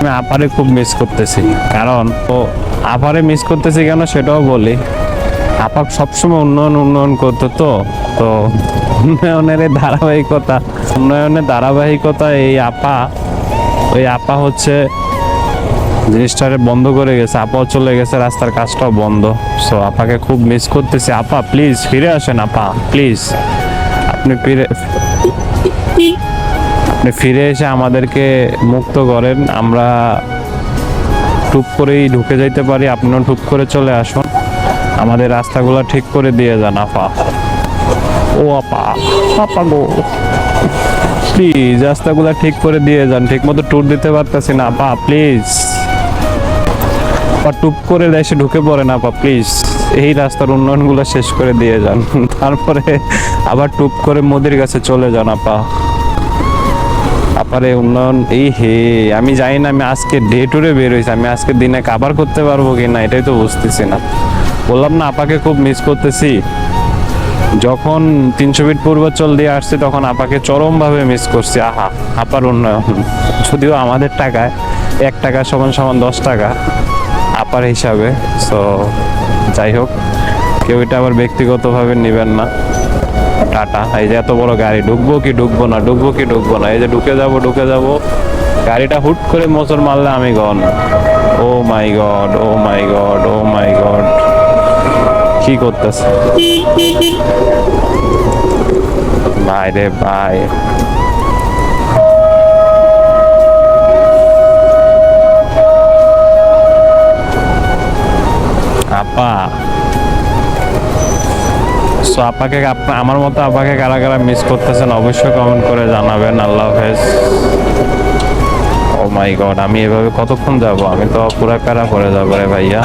আমি আপারে খুব মিস করতেছি, কারণ ও আপারে মিস করতেছি কেন সেটাও বলি। আপা সবসময় উন্নয়ন উন্নয়ন করতো, তো তো উন্নয়নের এই ধারাবাহিকতা এই আপা, ওই আপা হচ্ছে জিনিসটারে বন্ধ করে গেছে। আপাও চলে গেছে, রাস্তার কাজটাও বন্ধ। সো আপাকে খুব মিস করতেছি। আপা প্লিজ ফিরে আসেন, আপা প্লিজ। আপনি ফিরে এসে আমাদেরকে মুক্ত করেন, আমরা টুক করেই ঢুকে যাইতে পারি, আপনিও টুক করে চলে আসুন, আমাদের রাস্তাগুলো ঠিক করে দিয়ে যান আপা। ও আপা, আপা গো প্লিজ রাস্তাগুলো ঠিক করে দিয়ে যান, ঠিক মতো ট্যুর দিতে পারতেছি না আপা, প্লিজ। বা টুপ করে এসে ঢুকে পড়ে না আপা, প্লিজ এই রাস্তার উন্নয়নগুলো শেষ করে দিয়ে যান, তারপরে আবার টুপ করে মোদির কাছে চলে যান আপা। আপারে উন্নয়ন এই হে, আমি জানি না আমি আজকে ডে টুরে বের হয়েছি, আমি আজকে দিনে কাভার করতে পারবো কিনা এটাই তো বুঝতেছি না। বললাম না আপাকে খুব মিস করতেছি। যখন 300 ফিট পূর্বাচল দিয়ে আসছি তখন আপাকে চরম ভাবে মিস করছি। আহা, আপার উন্নয়ন, যদিও আমাদের টাকায় 1 টাকা সমান সমান 10 টাকা আপার হিসাবে। সো যাই হোক, কেউ এটা আবার ব্যক্তিগতভাবে নেবেন না। টাটা। এই যে এত বড় গাড়ি, ঢুকবো কি ঢুকবো না, ঢুকবো কি ঢুকবো না, এই যে ঢুকে যাবো, গাড়িটা হুট করে মোচড় মারলে আমি গন। ও মাই গড, ও মাই গড, ও মাই গড, কি করতেছে ভাই রে ভাই। আপা, সো আপাকে আমার মতো আপাকে কারা কারা মিস করতেছেন অবশ্যই কমেন্ট করে জানাবেন। আল্লাহ হাফেজ। ও মাই গড, আমি এভাবে কতক্ষণ যাব? আমি তো পুরা প্যারা করে যাবো রে ভাইয়া।